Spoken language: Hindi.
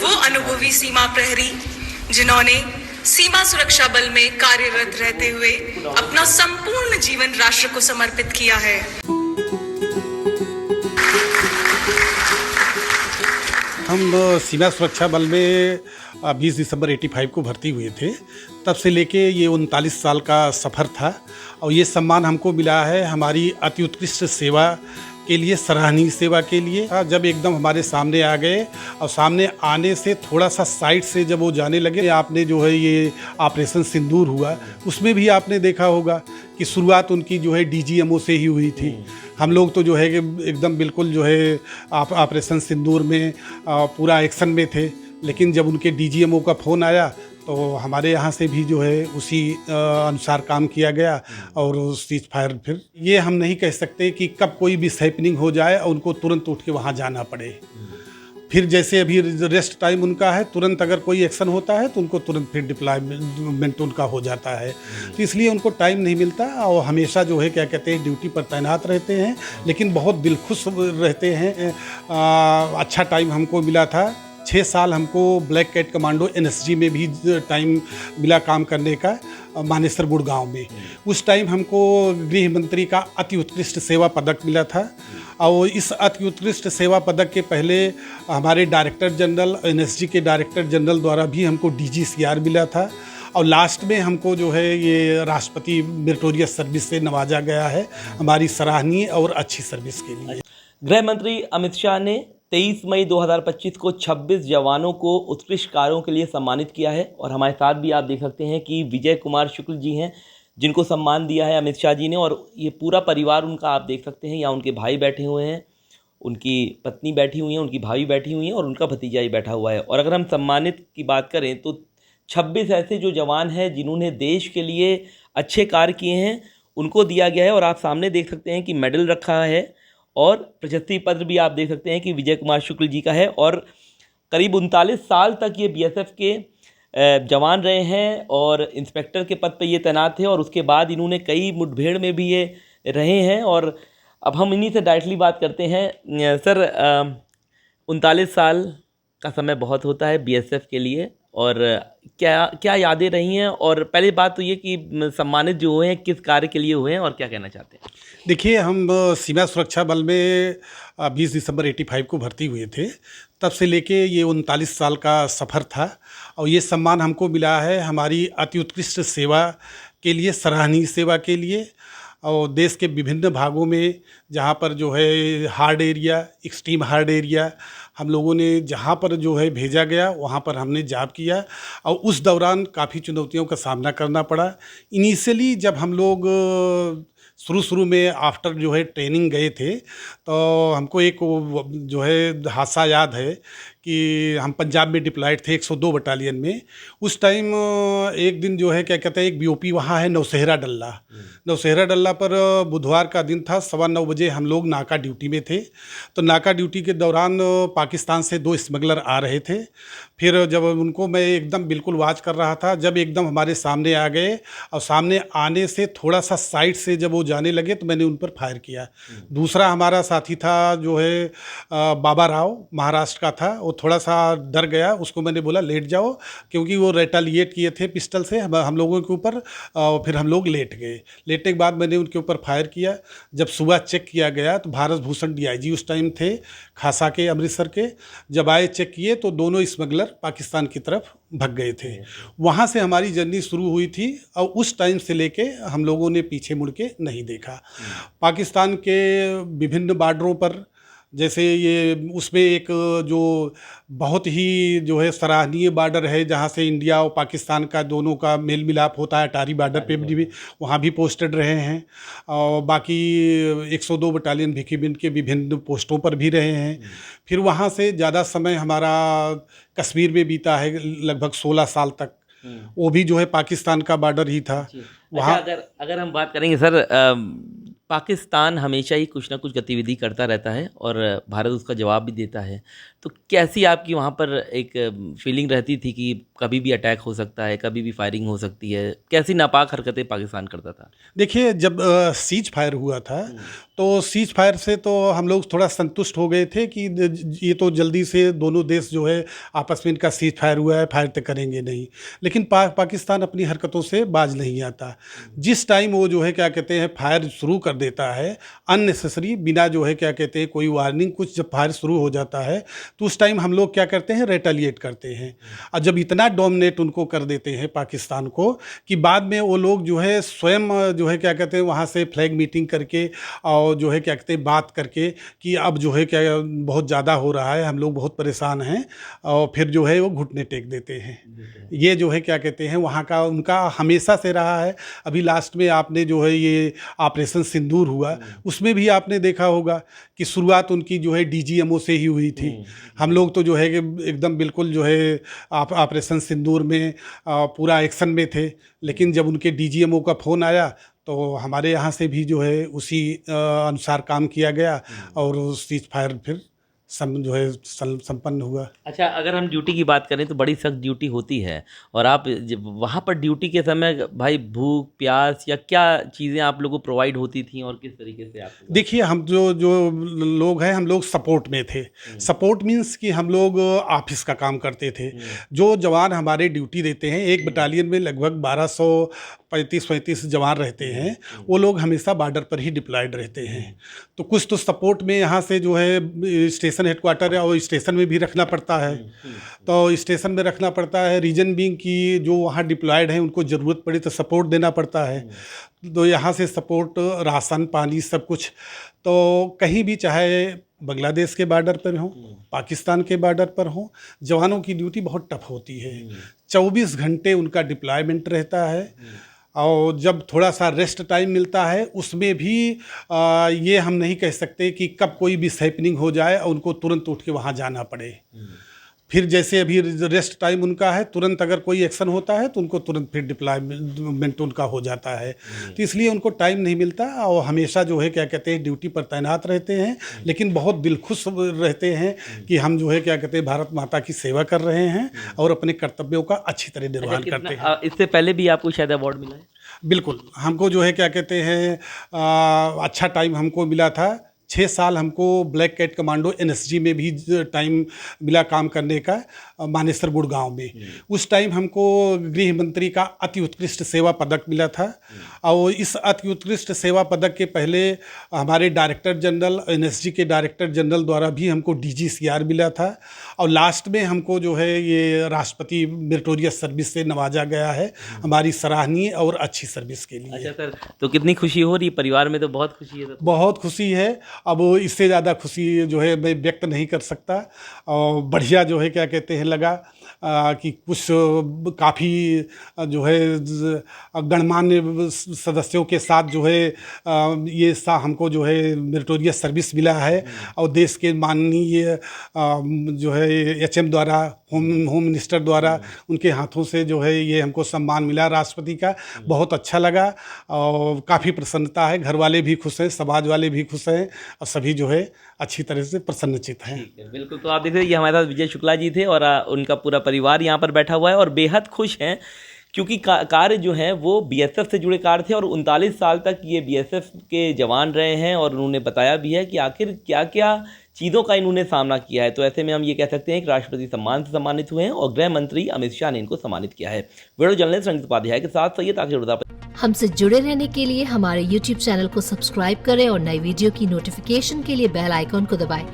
वो अनुभवी सीमा प्रहरी जिन्होंने सीमा सुरक्षा बल में कार्यरत रहते हुए अपना संपूर्ण जीवन राष्ट्र को समर्पित किया है। हम सीमा सुरक्षा बल में 20 दिसंबर 85 को भर्ती हुए थे। तब से लेके ये 39 साल का सफ़र था और ये सम्मान हमको मिला है हमारी अति उत्कृष्ट सेवा के लिए, सराहनीय सेवा के लिए। जब एकदम हमारे सामने आ गए और सामने आने से थोड़ा सा साइड से जब वो जाने लगे, आपने जो है ये ऑपरेशन सिंदूर हुआ, उसमें भी आपने देखा होगा कि शुरुआत उनकी जो है डीजीएमओ से ही हुई थी। हम लोग तो जो है कि एकदम बिल्कुल जो है ऑपरेशन सिंदूर में पूरा एक्शन में थे, लेकिन जब उनके डीजीएमओ का फ़ोन आया तो हमारे यहाँ से भी जो है उसी अनुसार काम किया गया और सीज फायर। फिर ये हम नहीं कह सकते कि कब कोई भी हैपनिंग हो जाए और उनको तुरंत उठ के वहाँ जाना पड़े। फिर जैसे अभी रेस्ट टाइम उनका है, तुरंत अगर कोई एक्शन होता है तो उनको तुरंत फिर डिप्लॉयमेंट उनका हो जाता है। तो इसलिए उनको टाइम नहीं मिलता और हमेशा जो है क्या कहते हैं ड्यूटी पर तैनात रहते हैं, लेकिन बहुत दिलखुश रहते हैं। अच्छा टाइम हमको मिला था। 6 साल हमको ब्लैक कैट कमांडो NSG में भी टाइम मिला काम करने का, मानेसर गुड़गांव में। उस टाइम हमको गृह मंत्री का अति उत्कृष्ट सेवा पदक मिला था और इस अति उत्कृष्ट सेवा पदक के पहले हमारे डायरेक्टर जनरल, NSG के डायरेक्टर जनरल द्वारा भी हमको DGCR मिला था और लास्ट में हमको जो है ये राष्ट्रपति मेरिटोरियस सर्विस से नवाजा गया है हमारी सराहनीय और अच्छी सर्विस के लिए। गृह मंत्री अमित शाह ने 23 मई 2025 को 26 जवानों को उत्कृष्ट कार्यों के लिए सम्मानित किया है और हमारे साथ भी आप देख सकते हैं कि विजय कुमार शुक्ल जी हैं जिनको सम्मान दिया है अमित शाह जी ने, और ये पूरा परिवार उनका आप देख सकते हैं। यहाँ उनके भाई बैठे हुए हैं, उनकी पत्नी बैठी हुई हैं, उनकी भाभी बैठी हुई हैं और उनका भतीजा ही बैठा हुआ है। और अगर हम सम्मानित की बात करें तो 26 ऐसे जो जवान हैं जिन्होंने देश के लिए अच्छे कार्य किए हैं उनको दिया गया है। और आप सामने देख सकते हैं कि मेडल रखा है और प्रशस्ति पत्र भी आप देख सकते हैं कि विजय कुमार शुक्ल जी का है। और करीब 39 साल तक ये BSF के जवान रहे हैं और इंस्पेक्टर के पद पर ये तैनात थे और उसके बाद इन्होंने कई मुठभेड़ में भी ये रहे हैं। और अब हम इन्हीं से डायरेक्टली बात करते हैं। सर, 39 साल का समय बहुत होता है BSF के लिए, और क्या क्या यादें रही हैं? और पहली बात तो ये कि सम्मानित जो हुए हैं किस कार्य के लिए हुए हैं और क्या कहना चाहते हैं? देखिए, हम सीमा सुरक्षा बल में 20 दिसंबर 85 को भर्ती हुए थे। तब से लेके ये 39 साल का सफ़र था और ये सम्मान हमको मिला है हमारी अति उत्कृष्ट सेवा के लिए, सराहनीय सेवा के लिए। और देश के विभिन्न भागों में जहाँ पर जो है hard area, extreme hard area, हम लोगों ने जहाँ पर जो है भेजा गया वहाँ पर हमने जॉब किया और उस दौरान काफ़ी चुनौतियों का सामना करना पड़ा। इनिशियली जब हम लोग शुरू में आफ्टर जो है ट्रेनिंग गए थे तो हमको एक जो है हादसा याद है कि हम पंजाब में डिप्लॉयड थे 102 बटालियन में। उस टाइम एक दिन जो है क्या कहते हैं एक BOP वहाँ है नौशहरा डल्ला। नौशहरा डल्ला पर बुधवार का दिन था, 9:15 बजे हम लोग नाका ड्यूटी में थे। तो नाका ड्यूटी के दौरान पाकिस्तान से 2 स्मगलर आ रहे थे। फिर जब उनको मैं एकदम बिल्कुल वॉच कर रहा था, जब एकदम हमारे सामने आ गए और सामने आने से थोड़ा सा साइड से जब वो जाने लगे तो मैंने उन पर फायर किया। दूसरा हमारा साथी था जो है बाबा राव, महाराष्ट्र का था, वो थोड़ा सा डर गया। उसको मैंने बोला लेट जाओ, क्योंकि वो रेटालिएट किए थे पिस्टल से हम लोगों के ऊपर। फिर हम लोग लेट गए। लेटने के बाद मैंने उनके ऊपर फायर किया। जब सुबह चेक किया गया तो भारत भूषण DIG उस टाइम थे खासा के, अमृतसर के। जब आए चेक किए तो दोनों स्मगलर पाकिस्तान की तरफ भाग गए थे। वहाँ से हमारी जर्नी शुरू हुई थी और उस टाइम से लेके हम लोगों ने पीछे मुड़ के नहीं देखा। पाकिस्तान के विभिन्न बॉर्डरों पर, जैसे ये उसमें एक जो बहुत ही जो है सराहनीय बॉर्डर है जहाँ से इंडिया और पाकिस्तान का दोनों का मेल मिलाप होता है, अटारी बॉर्डर पे भी वहाँ भी पोस्टेड रहे हैं। और बाकी 102 बटालियन भिखीबिंद के विभिन्न पोस्टों पर भी रहे हैं। फिर वहाँ से ज़्यादा समय हमारा कश्मीर में बीता है, लगभग 16 साल तक। वो भी जो है पाकिस्तान का बॉर्डर ही था वहाँ। अगर हम बात करेंगे सर, पाकिस्तान हमेशा ही कुछ ना कुछ गतिविधि करता रहता है और भारत उसका जवाब भी देता है। तो कैसी आपकी वहाँ पर एक फीलिंग रहती थी कि कभी भी अटैक हो सकता है, कभी भी फायरिंग हो सकती है? कैसी नापाक हरकतें पाकिस्तान करता था? देखिए, जब सीज फायर हुआ था तो सीज फायर से तो हम लोग थोड़ा संतुष्ट हो गए थे कि ये तो जल्दी से दोनों देश जो है आपस में इनका सीज फायर हुआ है, फायर तो करेंगे नहीं। लेकिन पाकिस्तान अपनी हरकतों से बाज नहीं आता। जिस टाइम वो जो है क्या कहते हैं फायर शुरू कर देता है अननेसेसरी, बिना जो है क्या कहते हैं कोई वार्निंग, कुछ जब फायर शुरू हो जाता है तो उस टाइम हम लोग क्या करते हैं, रेटेलिएट करते हैं। और जब इतना डोमिनेट उनको कर देते हैं पाकिस्तान को कि बाद में वो लोग जो है स्वयं जो है क्या कहते हैं वहाँ से फ्लैग मीटिंग करके और जो है क्या कहते हैं बात करके कि अब जो है क्या बहुत ज़्यादा हो रहा है, हम लोग बहुत परेशान हैं, और फिर जो है वो घुटने टेक देते हैं। ये जो है क्या कहते हैं वहाँ का उनका हमेशा से रहा है। अभी लास्ट में आपने जो है ये ऑपरेशन सिंदूर हुआ, उसमें भी आपने देखा होगा कि शुरुआत उनकी जो है DGMO से ही हुई थी। हम लोग तो जो है कि एकदम बिल्कुल जो है ऑपरेशन सिंदूर में पूरा एक्शन में थे, लेकिन जब उनके DGMO का फ़ोन आया तो हमारे यहाँ से भी जो है उसी अनुसार काम किया गया और सीज फायर फिर जो है संपन्न हुआ। अच्छा, अगर हम ड्यूटी की बात करें तो बड़ी सख्त ड्यूटी होती है, और आप जब वहाँ पर ड्यूटी के समय भाई भूख प्यास या क्या चीज़ें आप लोगों को प्रोवाइड होती थी और किस तरीके से आप? देखिए, हम जो लोग हैं हम लोग सपोर्ट में थे। सपोर्ट मीन्स कि हम लोग ऑफिस का काम करते थे। जो जवान हमारे ड्यूटी देते हैं, एक बटालियन में लगभग 1235 जवान रहते हैं, वो लोग हमेशा बॉर्डर पर ही डिप्लॉयड रहते हैं। तो कुछ तो सपोर्ट में यहाँ से जो है स्टेशन हेडक्वार्टर है और स्टेशन में भी रखना पड़ता है, तो स्टेशन में रखना पड़ता है। रीजन बीइंग की जो वहाँ डिप्लॉयड हैं उनको ज़रूरत पड़ी तो सपोर्ट देना पड़ता है। तो यहाँ से सपोर्ट, राशन पानी सब कुछ, तो कहीं भी चाहे बांग्लादेश के बॉर्डर पर हो, पाकिस्तान के बॉर्डर पर हो, जवानों की ड्यूटी बहुत टफ होती है। 24 घंटे उनका डिप्लॉयमेंट रहता है, और जब थोड़ा सा रेस्ट टाइम मिलता है उसमें भी ये हम नहीं कह सकते कि कब कोई भी हैपनिंग हो जाए और उनको तुरंत उठ के वहाँ जाना पड़े। फिर जैसे अभी रेस्ट टाइम उनका है, तुरंत अगर कोई एक्शन होता है तो उनको तुरंत फिर डिप्लॉयमेंट उनका हो जाता है। तो इसलिए उनको टाइम नहीं मिलता और हमेशा जो है क्या कहते हैं ड्यूटी पर तैनात रहते हैं, लेकिन बहुत दिलखुश रहते हैं कि हम जो है क्या कहते हैं भारत माता की सेवा कर रहे हैं और अपने कर्तव्यों का अच्छी तरह निर्वहन करते हैं। इससे पहले भी आपको शायद अवार्ड मिला है? बिल्कुल, हमको जो है क्या कहते हैं अच्छा टाइम हमको मिला था। 6 साल हमको ब्लैक कैट कमांडो NSG में भी टाइम मिला काम करने का, मानेसर गुड़गांव में। उस टाइम हमको गृह मंत्री का अति उत्कृष्ट सेवा पदक मिला था, और इस अति उत्कृष्ट सेवा पदक के पहले हमारे डायरेक्टर जनरल, NSG के डायरेक्टर जनरल द्वारा भी हमको DGCR मिला था, और लास्ट में हमको जो है ये राष्ट्रपति मेरिटोरियस सर्विस से नवाजा गया है हमारी सराहनीय और अच्छी सर्विस के लिए। अच्छा सर, तो कितनी खुशी हो रही परिवार में? तो बहुत खुशी है। बहुत खुशी है। अब इससे ज़्यादा खुशी जो है मैं व्यक्त नहीं कर सकता, और बढ़िया जो है क्या कहते हैं लगा कि कुछ काफ़ी जो है गणमान्य सदस्यों के साथ जो है ये हमको जो है मेरिटोरियस सर्विस मिला है, और देश के माननीय जो है HM द्वारा, होम मिनिस्टर द्वारा उनके हाथों से जो है ये हमको सम्मान मिला राष्ट्रपति का। बहुत अच्छा लगा और काफ़ी प्रसन्नता है। घर वाले भी खुश हैं, समाज वाले भी खुश हैं, और सभी जो है अच्छी तरह से प्रसन्नचित हैं। बिल्कुल, तो आप देख रहे हैं ये हमारे साथ विजय शुक्ला जी थे, और उनका पूरा परिवार यहाँ पर बैठा हुआ है और बेहद खुश हैं, क्योंकि कार्य जो हैं वो BSF से जुड़े कार्य थे और 39 साल तक ये BSF के जवान रहे हैं, और उन्होंने बताया भी है कि आखिर क्या क्या चीज़ों का इन्होंने सामना किया है। तो ऐसे में हम ये कह सकते हैं कि राष्ट्रपति सम्मान से सम्मानित हुए हैं और गृह मंत्री अमित शाह ने इनको सम्मानित किया है। वीडियो जर्नलिस्ट रंजित उपाध्याय के साथ सैयद आखिर। हमसे जुड़े रहने के लिए हमारे YouTube चैनल को सब्सक्राइब करें और नई वीडियो की नोटिफिकेशन के लिए बेल आइकॉन को दबाएं।